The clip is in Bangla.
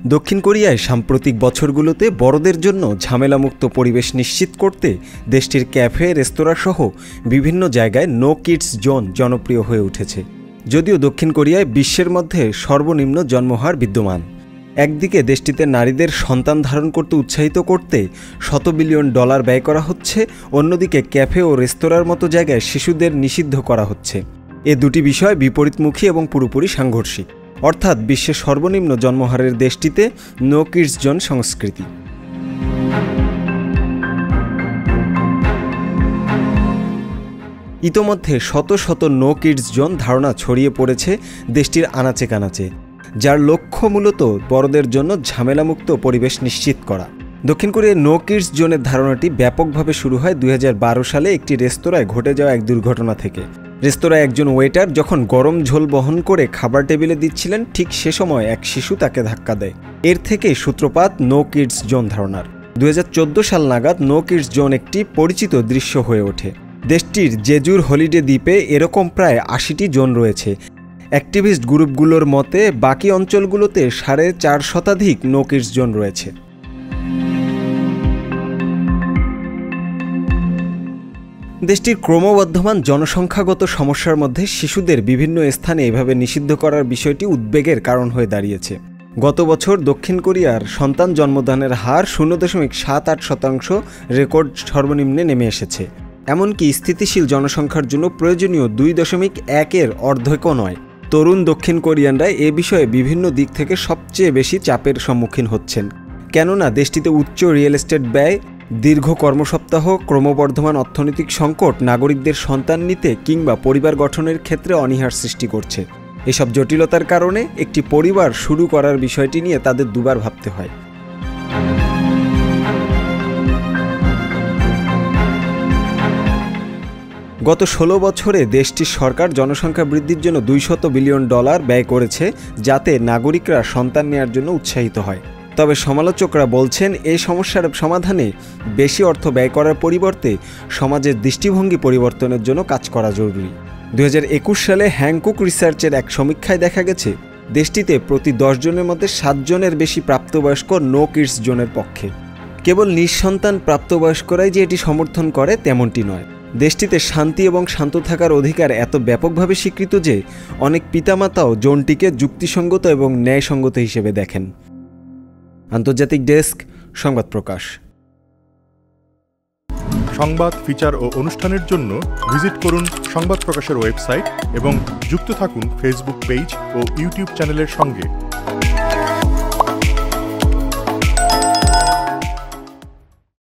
দক্ষিণ কোরিয়ায় সাম্প্রতিক বছরগুলোতে বড়দের জন্য ঝামেলামুক্ত পরিবেশ নিশ্চিত করতে দেশটির ক্যাফে, রেস্তোরাঁ সহ বিভিন্ন জায়গায় নো কিডস জোন জনপ্রিয় হয়ে উঠেছে। যদিও দক্ষিণ কোরিয়ায় বিশ্বের মধ্যে সর্বনিম্ন জন্মহার বিদ্যমান। একদিকে দেশটিতে নারীদের সন্তান ধারণ করতে উৎসাহিত করতে $100 বিলিয়ন ব্যয় করা হচ্ছে, অন্যদিকে ক্যাফে ও রেস্তোরাঁর মতো জায়গায় শিশুদের নিষিদ্ধ করা হচ্ছে। এ দুটি বিষয় বিপরীতমুখী এবং পুরোপুরি সাংঘর্ষিক। অর্থাৎ বিশ্বের সর্বনিম্ন জন্মহারের দেশটিতে নো কিডস জোন সংস্কৃতি। ইতোমধ্যে শত শত নো কিডস জোন ধারণা ছড়িয়ে পড়েছে দেশটির আনাচে কানাচে, যার লক্ষ্য মূলত বড়দের জন্য ঝামেলামুক্ত পরিবেশ নিশ্চিত করা। দক্ষিণ কোরিয়ার নো কিডস জোনের ধারণাটি ব্যাপকভাবে শুরু হয় 2012 সালে একটি রেস্তোরাঁয় ঘটে যাওয়া এক দুর্ঘটনা থেকে। রেস্তোরাঁয় একজন ওয়েটার যখন গরম ঝোল বহন করে খাবার টেবিলে দিচ্ছিলেন, ঠিক সে সময় এক শিশু তাকে ধাক্কা দেয়। এর থেকেই সূত্রপাত নো কিডস জোন ধারণার। 2014 সাল নাগাদ নো কিডস জোন একটি পরিচিত দৃশ্য হয়ে ওঠে। দেশটির জেজুর হলিডে দ্বীপে এরকম প্রায় 80টি জোন রয়েছে। অ্যাক্টিভিস্ট গ্রুপগুলোর মতে বাকি অঞ্চলগুলোতে 4.5 শতাধিক নো কিডস জোন রয়েছে। দেশটির ক্রমবর্ধমান জনসংখ্যাগত সমস্যার মধ্যে শিশুদের বিভিন্ন স্থানে এভাবে নিষিদ্ধ করার বিষয়টি উদ্বেগের কারণ হয়ে দাঁড়িয়েছে। গত বছর দক্ষিণ কোরিয়ার সন্তান জন্মদানের হার 0.78% রেকর্ড সর্বনিম্নে নেমে এসেছে। এমনকি স্থিতিশীল জনসংখ্যার জন্য প্রয়োজনীয় 2.1-এর অর্ধেকও নয়। তরুণ দক্ষিণ কোরিয়ানরা এ বিষয়ে বিভিন্ন দিক থেকে সবচেয়ে বেশি চাপের সম্মুখীন হচ্ছেন, কেননা দেশটিতে উচ্চ রিয়েল এস্টেট ব্যয়, দীর্ঘ কর্মসপ্তাহ, ক্রমবর্ধমান অর্থনৈতিক সংকট নাগরিকদের সন্তান নিতে কিংবা পরিবার গঠনের ক্ষেত্রে অনীহার সৃষ্টি করছে। এসব জটিলতার কারণে একটি পরিবার শুরু করার বিষয়টি নিয়ে তাদের দুবার ভাবতে হয়। গত 16 বছরে দেশটির সরকার জনসংখ্যা বৃদ্ধির জন্য $200 বিলিয়ন ব্যয় করেছে, যাতে নাগরিকরা সন্তান নেওয়ার জন্য উৎসাহিত হয়। তবে সমালোচকরা বলছেন, এই সমস্যার সমাধানে বেশি অর্থ ব্যয় করার পরিবর্তে সমাজের দৃষ্টিভঙ্গি পরিবর্তনের জন্য কাজ করা জরুরি। 2021 সালে হ্যাংকুক রিসার্চের এক সমীক্ষায় দেখা গেছে, দেশটিতে প্রতি 10 জনের মধ্যে 7 জনের বেশি প্রাপ্তবয়স্ক নো কিডস জোনের পক্ষে। কেবল নিঃসন্তান প্রাপ্তবয়স্করাই যে এটি সমর্থন করে তেমনটি নয়। দেশটিতে শান্তি এবং শান্ত থাকার অধিকার এত ব্যাপকভাবে স্বীকৃত যে অনেক পিতামাতাও জোনটিকে যুক্তিসঙ্গত এবং ন্যায়সঙ্গত হিসেবে দেখেন। আন্তর্জাতিক ডেস্ক, সংবাদ প্রকাশ। সংবাদ, ফিচার ও অনুষ্ঠানের জন্য ভিজিট করুন সংবাদ প্রকাশের ওয়েবসাইট এবং যুক্ত থাকুন ফেসবুক পেজ ও ইউটিউব চ্যানেলের সঙ্গে।